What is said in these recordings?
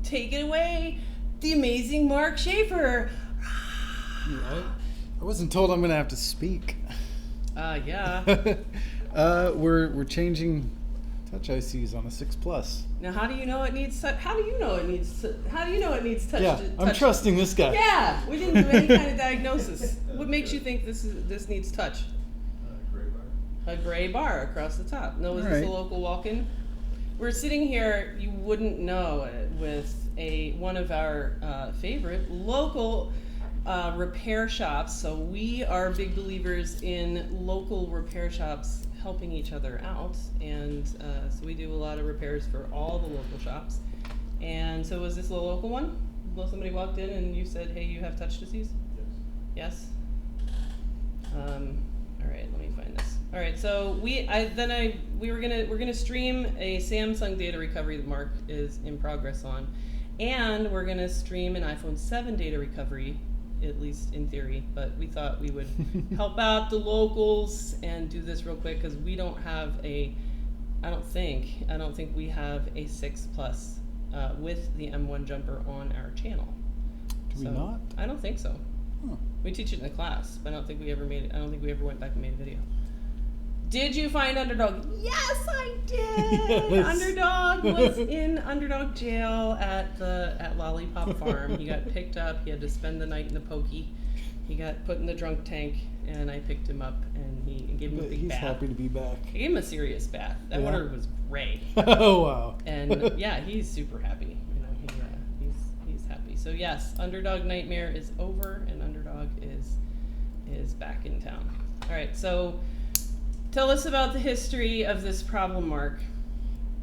take it away, the amazing Mark Schaefer. I wasn't told I'm going to have to speak. Yeah. We're changing touch ICs on a 6 Plus. Now, how do you know it needs touch? How do you know it needs touch? Yeah, I'm trusting this guy. Yeah, we didn't do any kind of diagnosis. What makes you think this needs touch? A gray bar across the top. No, is this a local walk-in? We're sitting here, you wouldn't know it, with one of our favorite local repair shops. So we are big believers in local repair shops helping each other out, and so we do a lot of repairs for all the local shops. And so was this a local one? Well, somebody walked in and you said, "Hey, you have touch disease?" Yes. All right, let me find this. All right, so we're gonna stream a Samsung data recovery that Mark is in progress on, and we're gonna stream an iPhone 7 data recovery, at least in theory. But we thought we would help out the locals and do this real quick because we don't have I don't think we have a 6 Plus with the M1 jumper on our channel. Do we not? I don't think so. Huh. We teach it in the class, but I don't think we ever went back and made a video. Did you find Underdog? Yes, I did. Yes. Underdog was in Underdog jail at Lollipop Farm. He got picked up. He had to spend the night in the pokey. He got put in the drunk tank, and I picked him up, and he gave him a big bath. He's happy to be back. I gave him a serious bath. That water was gray. Oh wow! And yeah, he's super happy. He's happy. So yes, Underdog Nightmare is over, and Underdog is back in town. All right, so tell us about the history of this problem, Mark.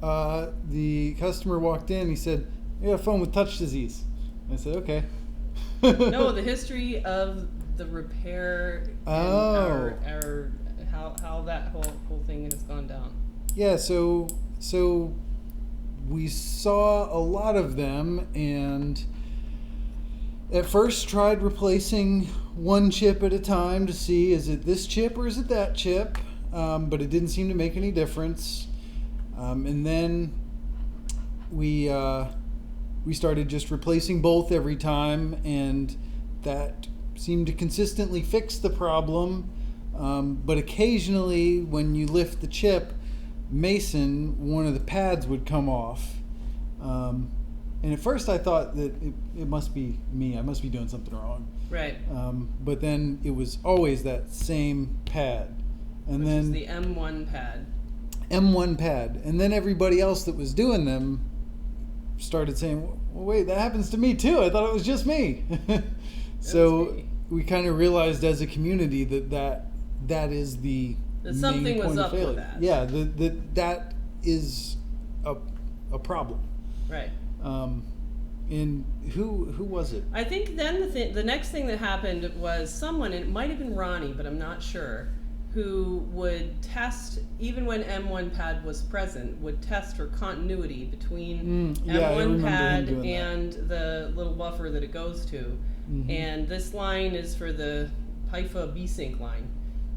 The customer walked in. He said, "You have a phone with touch disease." I said, "Okay." No, the history of the repair. Oh. And how that whole thing has gone down. Yeah. So we saw a lot of them, and at first tried replacing one chip at a time to see, is it this chip or is it that chip? But it didn't seem to make any difference. And then we started just replacing both every time, and that seemed to consistently fix the problem. But occasionally when you lift the chip, one of the pads would come off. And at first I thought that it must be me. I must be doing something wrong. Right. But then it was always that same pad. And Which is the M1 pad. M1 pad. And then everybody else that was doing them started saying, well, wait, that happens to me too. I thought it was just me. So we kind of realized as a community that is the that something was up with that. Yeah, that is a problem. Right. And who was it? I think then the next thing that happened was someone, and it might have been Ronnie, but I'm not sure, who would test, even when M1 pad was present, would test for continuity between M1 pad and the little buffer that it goes to. Mm-hmm. And this line is for the PIFA B-Sync line,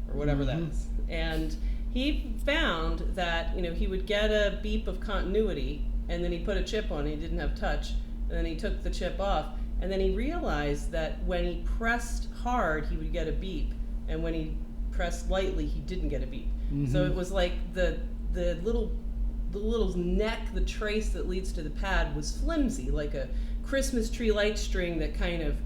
or whatever that is. And he found that, he would get a beep of continuity, and then he put a chip on, he didn't have touch, and then he took the chip off, and then he realized that when he pressed hard, he would get a beep, and when he pressed lightly, he didn't get a beep. Mm-hmm. So it was like the little neck, the trace that leads to the pad was flimsy, like a Christmas tree light string that kind of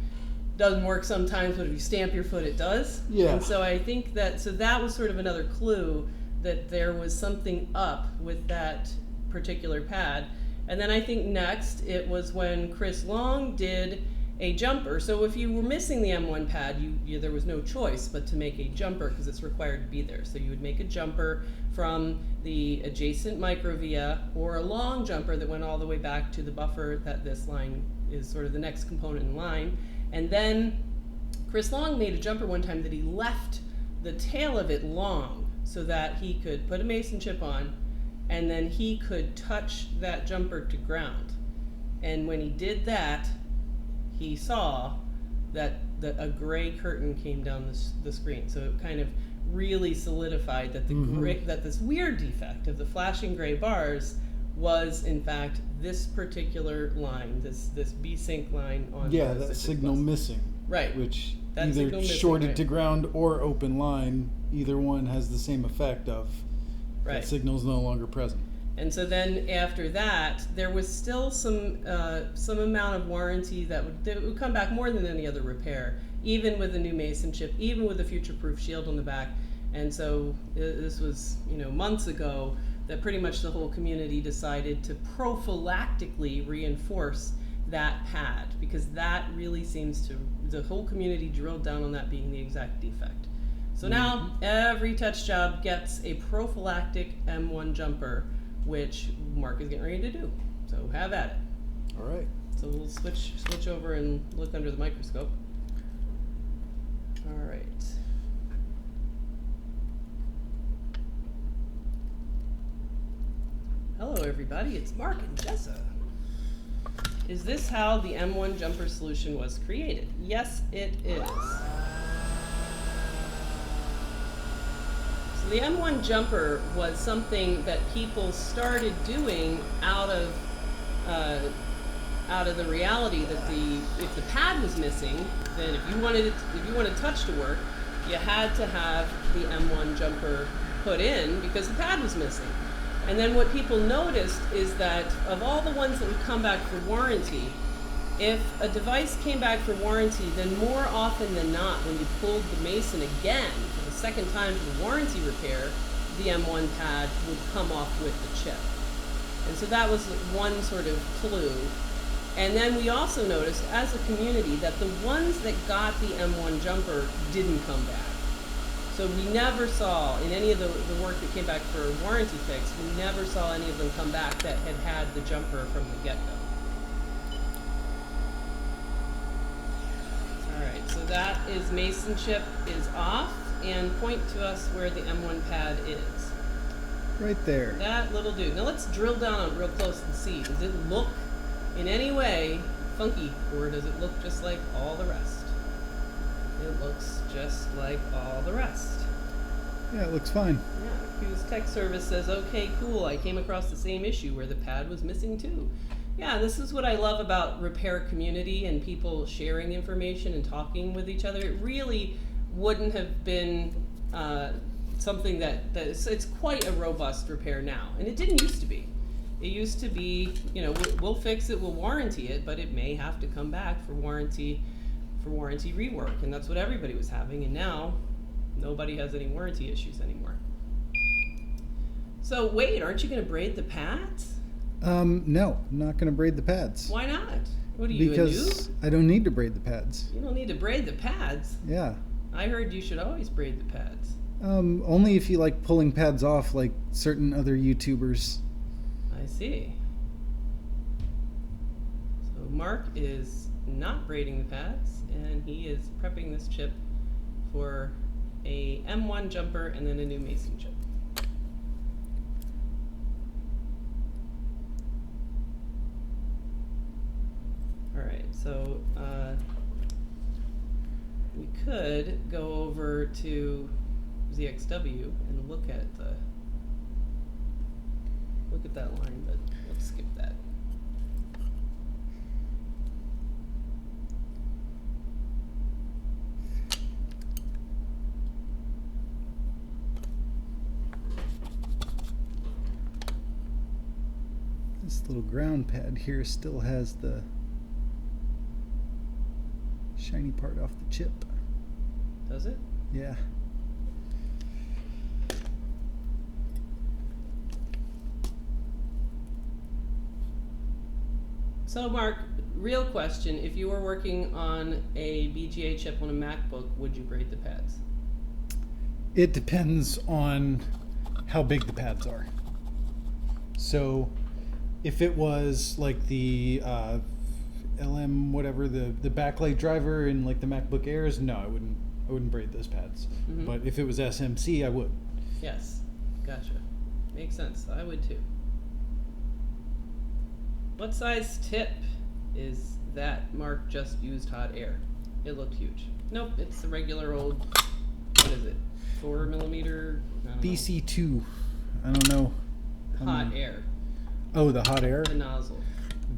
doesn't work sometimes, but if you stamp your foot, it does. Yeah. And so I think that was sort of another clue that there was something up with that particular pad. And then I think next it was when Chris Long did a jumper. So if you were missing the M1 pad, there was no choice but to make a jumper because it's required to be there. So you would make a jumper from the adjacent microvia or a long jumper that went all the way back to the buffer that this line is sort of the next component in line. And then Chris Long made a jumper one time that he left the tail of it long so that he could put a mason chip on and then he could touch that jumper to ground. And when he did that, he saw that a gray curtain came down the screen. So it kind of really solidified that that this weird defect of the flashing gray bars was in fact this particular line, this B-sync line on Yeah, the that 6 signal plus. missing. Right. Which That signal either missing, shorted right. to ground or open line, either one has the same effect of Right. that signal's no longer present. And so then after that, there was still some amount of warranty that would come back more than any other repair, even with the new Mason chip, even with the future-proof shield on the back. And so this was, months ago that pretty much the whole community decided to prophylactically reinforce that pad, because that really seems to, the whole community drilled down on that being the exact defect. So now every touch job gets a prophylactic M1 jumper, which Mark is getting ready to do. So have at it. All right. So we'll switch over and look under the microscope. All right. Hello everybody, it's Mark and Jessa. Is this how the M1 jumper solution was created? Yes, it is. So the M1 jumper was something that people started doing out of the reality that if the pad was missing, then if you wanted touch to work, you had to have the M1 jumper put in because the pad was missing. And then what people noticed is that of all the ones that would come back for warranty, if a device came back for warranty, then more often than not, when you pulled the Mason again for the second time for the warranty repair, the M1 pad would come off with the chip. And so that was one sort of clue. And then we also noticed as a community that the ones that got the M1 jumper didn't come back. So we never saw, in any of the work that came back for a warranty fix, we never saw any of them come back that had the jumper from the get-go. Alright, so that is Mason chip is off, and point to us where the M1 pad is. Right there. That little dude. Now let's drill down on it real close and see. Does it look in any way funky, or does it look just like all the rest? It looks just like all the rest. Yeah, it looks fine. Yeah, Q's Tech Service says, okay, cool, I came across the same issue where the pad was missing too. Yeah, this is what I love about repair community and people sharing information and talking with each other. It really wouldn't have been something it's quite a robust repair now, and it didn't used to be. It used to be, we'll fix it, we'll warranty it, but it may have to come back for warranty rework, and that's what everybody was having, and now nobody has any warranty issues anymore. So wait, aren't you going to braid the pads? No, I'm not going to braid the pads. Why not? What are you, because a noob? I don't need to braid the pads. You don't need to braid the pads? Yeah. I heard you should always braid the pads. Only if you like pulling pads off like certain other YouTubers. I see. So Mark is not braiding the pads, and he is prepping this chip for a M1 jumper and then a new Mason chip. Alright, so we could go over to ZXW and look at that line, but let's skip that. This little ground pad here still has the shiny part off the chip. Does it? Yeah. So Mark, real question, if you were working on a BGA chip on a MacBook, would you braid the pads? It depends on how big the pads are. So if it was like the LM whatever, the backlight driver in like the MacBook Airs, no, I wouldn't braid those pads. Mm-hmm. But if it was SMC, I would. Yes, gotcha. Makes sense. I would too. What size tip is that Mark just used hot air? It looked huge. Nope, it's the regular old, what is it, 4 millimeter? I don't know. BC2. I don't know. Hot air. Oh, the hot air? The nozzle.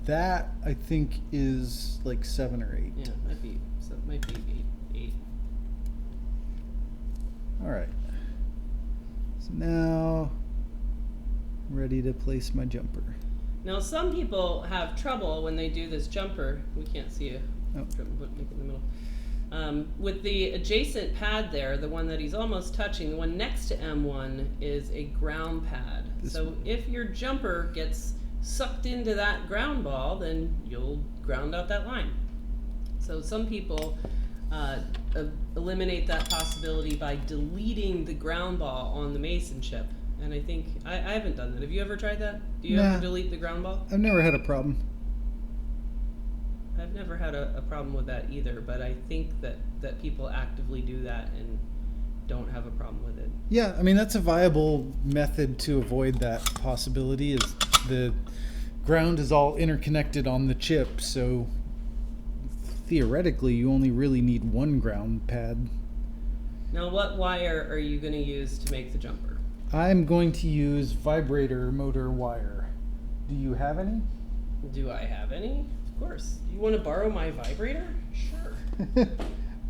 That, I think, is like 7 or 8. Yeah, might be 8. All right. So now, I'm ready to place my jumper. Now, some people have trouble when they do this jumper. We can't see you. Oh. Make it in the middle. With the adjacent pad there, the one that he's almost touching, the one next to M1 is a ground pad. So if your jumper gets sucked into that ground ball, then you'll ground out that line. So some people eliminate that possibility by deleting the ground ball on the mason chip. And I think, I haven't done that. Have you ever tried that? Do you ever delete the ground ball? I've never had a problem. I've never had a problem with that either, but I think that people actively do that and don't have a problem with it. Yeah, I mean, that's a viable method to avoid that possibility. Is the ground is all interconnected on the chip, so theoretically you only really need one ground pad. Now, what wire are you going to use to make the jumper? I'm going to use vibrator motor wire. Do you have any? Do I have any? Of course. You want to borrow my vibrator? Sure.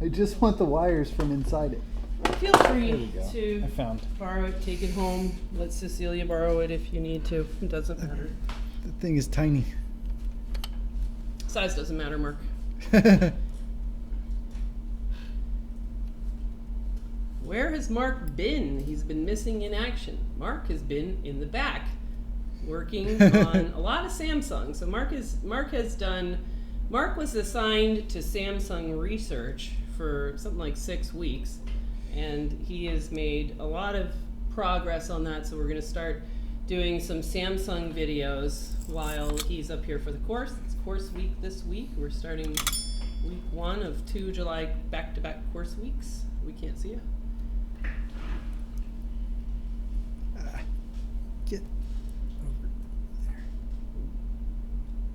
I just want the wires from inside it. Feel free to I found. borrow it, take it home. Let Cecilia borrow it if you need to. It doesn't matter. The thing is tiny. Size doesn't matter, Mark. Where has Mark been? He's been missing in action. Mark has been in the back working on a lot of Samsung. So Mark was assigned to Samsung research for something like 6 weeks, and he has made a lot of progress on that. So we're going to start doing some Samsung videos while he's up here for the course. It's course week this week. We're starting week 1 of 2 July back-to-back course weeks. We can't see you. Get over there.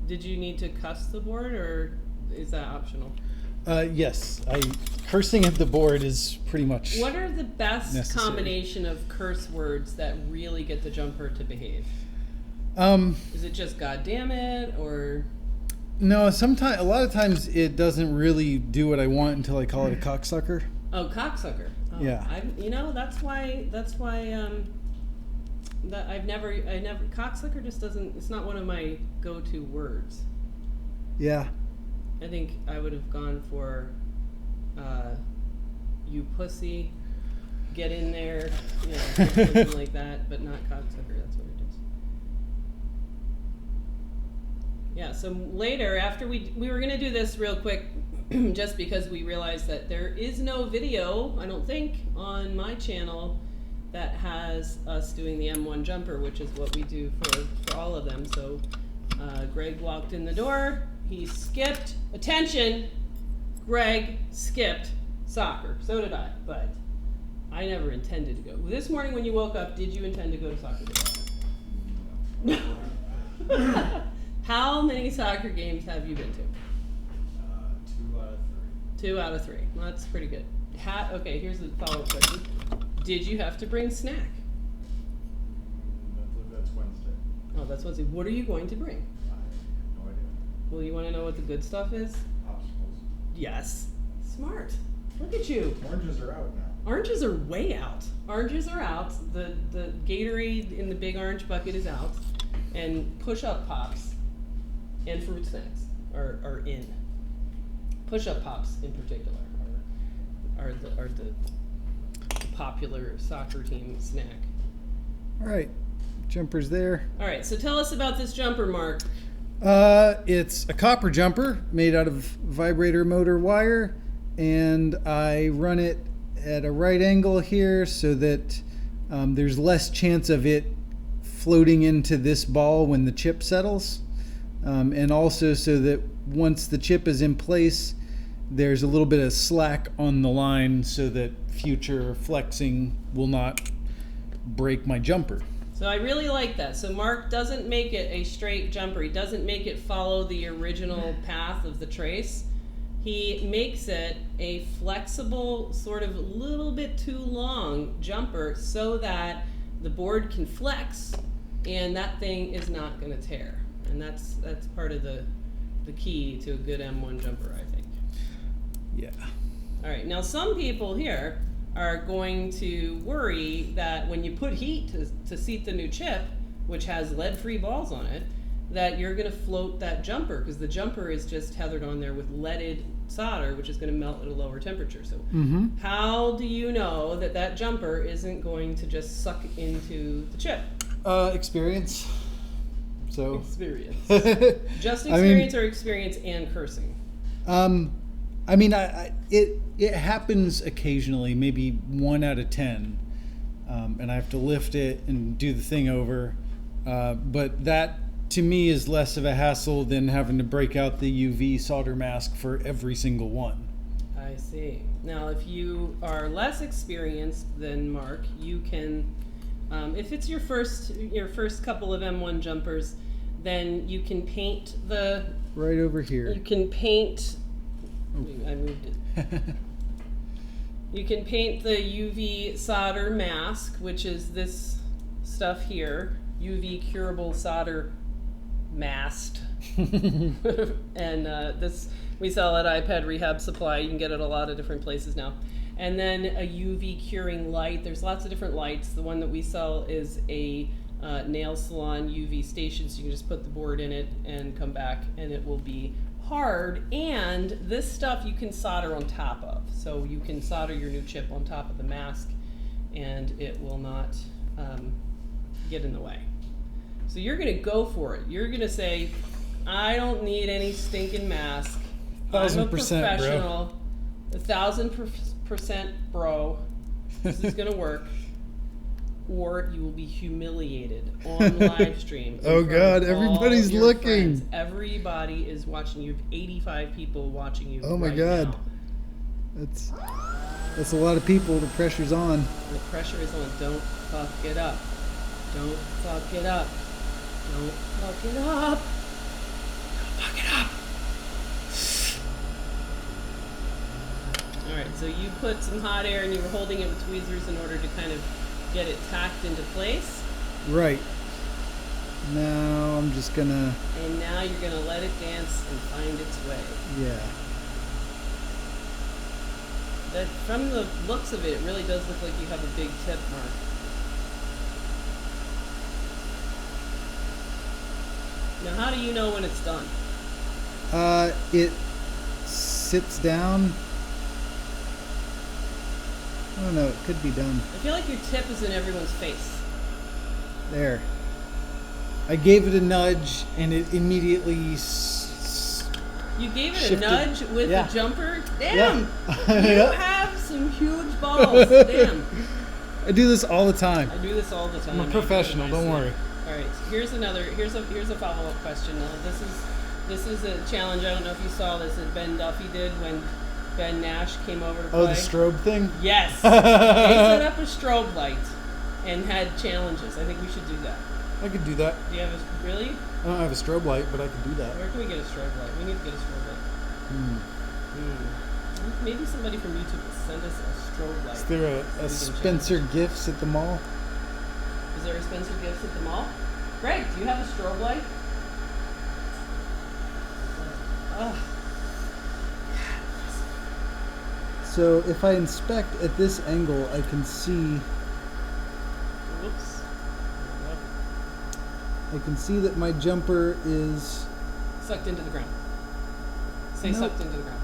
Did you need to cuss the board, or is that optional? Yes, cursing at the board is pretty much. What are the best necessary. combination of curse words that really get the jumper to behave? Is it just "God damn it" or? No, a lot of times it doesn't really do what I want until I call it a cocksucker. Oh, cocksucker. Oh, Yeah. That's why. That I never cocksucker just doesn't. It's not one of my go-to words. Yeah. I think I would have gone for, you pussy, get in there, something like that, but not cocksucker. That's what it is. Yeah. So later, after we were gonna do this real quick, just because we realized that there is no video, I don't think, on my channel that has us doing the M1 jumper, which is what we do for all of them. So Greg walked in the door. He skipped. Attention! Greg skipped soccer. So did I, but I never intended to go. This morning when you woke up, did you intend to go to soccer today? No. How many soccer games have you been to? 2 out of 3. 2 out of 3. Well, that's pretty good. Okay, here's the follow-up question. Did you have to bring snack? I believe that's Wednesday. Oh, that's Wednesday. What are you going to bring? I have no idea. Well, you want to know what the good stuff is? Popsicles. Yes. Smart. Look at you. Oranges are out now. Oranges are way out. Oranges are out. The Gatorade in the big orange bucket is out. And push-up pops and fruit snacks are in. Push-up pops in particular are the popular soccer team snack. All right, jumper's there. All right, so tell us about this jumper, Mark. It's a copper jumper made out of vibrator motor wire, and I run it at a right angle here so that there's less chance of it floating into this ball when the chip settles, and also so that once the chip is in place, there's a little bit of slack on the line so that future flexing will not break my jumper. So I really like that. So Mark doesn't make it a straight jumper. He doesn't make it follow the original path of the trace. He makes it a flexible, sort of a little bit too long jumper so that the board can flex and that thing is not going to tear. And that's part of the key to a good M1 jumper, I think. Yeah. All right, now some people here are going to worry that when you put heat to seat the new chip, which has lead-free balls on it, that you're going to float that jumper, because the jumper is just tethered on there with leaded solder, which is going to melt at a lower temperature. So how do you know that that jumper isn't going to just suck into the chip? Experience. So Experience. Just experience or experience and cursing? I mean, it happens occasionally, maybe 1 out of 10, and I have to lift it and do the thing over. But that, to me, is less of a hassle than having to break out the UV solder mask for every single one. I see. Now, if you are less experienced than Mark, you can, if it's your first couple of M1 jumpers, then you can paint the. Right over here. You can paint. I moved it. You can paint the UV solder mask, which is this stuff here, UV curable solder masked. And this we sell at iPad Rehab Supply. You can get it a lot of different places now. And then a UV curing light. There's lots of different lights. The one that we sell is a nail salon UV station, so you can just put the board in it and come back, and it will be hard. And this stuff you can solder on top of. So you can solder your new chip on top of the mask, and it will not get in the way. So you're going to go for it. You're going to say, I don't need any stinking mask. I'm a 1000%, professional. 1000% bro. This is going to work. Or you will be humiliated on live stream. Oh God, everybody's looking. Friends. Everybody is watching you. 85 people watching you. Oh my right God. Now. That's a lot of people. The pressure's on. The pressure is on. Don't fuck it up. Don't fuck it up. Don't fuck it up. Don't fuck it up. Alright, so you put some hot air and you were holding it with tweezers in order to kind of get it tacked into place. Right. Now I'm just gonna. And now you're gonna let it dance and find its way. Yeah. That, from the looks of it, it really does look like you have a big tip, Mark. Now, how do you know when it's done? It sits down. I don't know. It could be done. I feel like your tip is in everyone's face. There. I gave it a nudge, and it immediately. You gave it Shifted. a nudge with Yeah. the jumper? Damn! Yeah. You Yeah. have some huge balls. Damn. I do this all the time. I do this all the time. I'm a professional. I do it Don't worry. All right. Here's a follow-up question. Now, this is a challenge. I don't know if you saw this that Ben Duffy did when Ben Nash came over to play. Oh, the strobe thing? Yes. They set up a strobe light and had challenges. I think we should do that. I could do that. Do you have a really? I don't have a strobe light, but I could do that. Where can we get a strobe light? We need to get a strobe light. Maybe somebody from YouTube will send us a strobe light. Is there a Spencer Gifts at the mall? Is there a Spencer Gifts at the mall? Greg, do you have a strobe light? So if I inspect at this angle, I can see. Whoops. I can see that my jumper is Sucked into the ground. Say Nope. sucked into the ground.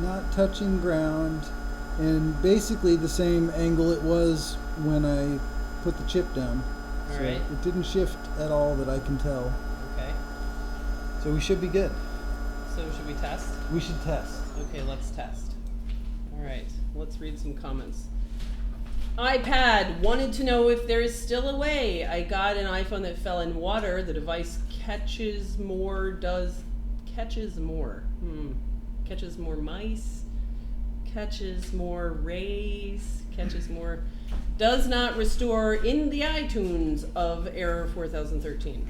not touching ground, and basically the same angle it was when I put the chip down. All So right. it didn't shift at all that I can tell. Okay. So we should be good. So should we test? We should test. Okay, let's test. All right, let's read some comments. iPad wanted to know if there is still a way. I got an iPhone that fell in water. The device catches more mice, catches more rays, catches more, does not restore in the iTunes of error 4013.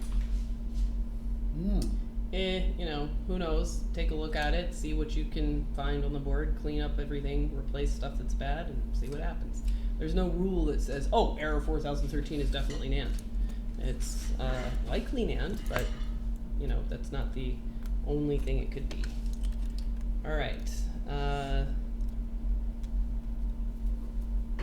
Who knows? Take a look at it, see what you can find on the board, clean up everything, replace stuff that's bad, and see what happens. There's no rule that says, oh, error 4013 is definitely NAND. It's likely NAND, but you know, that's not the only thing it could be. All right.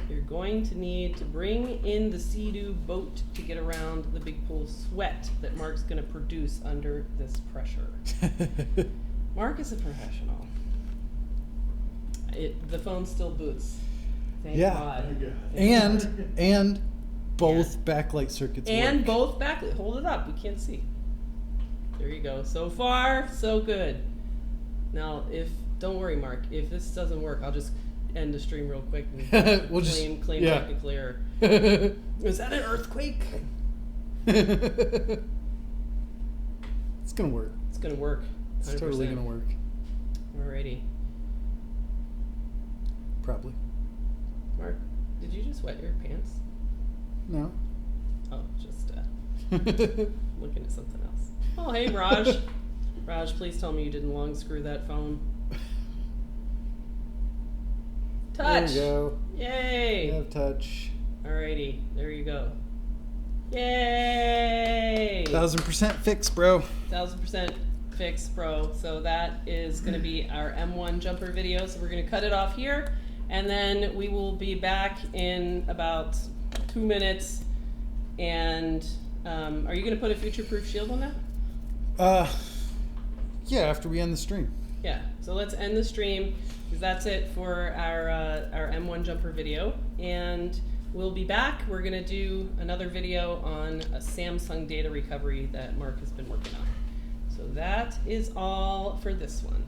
You're going to need to bring in the Sea-Doo boat to get around the big pool of sweat that Mark's going to produce under this pressure. Mark is a professional. The phone still boots. Thank Yeah. God. Thank God. And both backlight circuits And work. both backlit. Hold it up. We can't see. There you go. So far, so good. Now, don't worry, Mark. If this doesn't work, I'll just end the stream real quick and We'll claim yeah. technical error. Is that an earthquake? It's gonna work. It's gonna work. 100%. It's totally gonna work. Alrighty. Probably. Mark, did you just wet your pants? No. Oh, just looking at something else. Oh, hey, Raj. Raj, please tell me you didn't long screw that phone. Touch. There you go. Yay. You have touch. Alrighty, there you go. Yay! 1000% fix, bro. 1000% fix, bro. So that is going to be our M1 jumper video. So we're going to cut it off here, and then we will be back in about 2 minutes. And are you going to put a future-proof shield on that? Yeah, after we end the stream. Yeah. So let's end the stream, because that's it for our M1 jumper video, and we'll be back. We're going to do another video on a Samsung data recovery that Mark has been working on. So that is all for this one.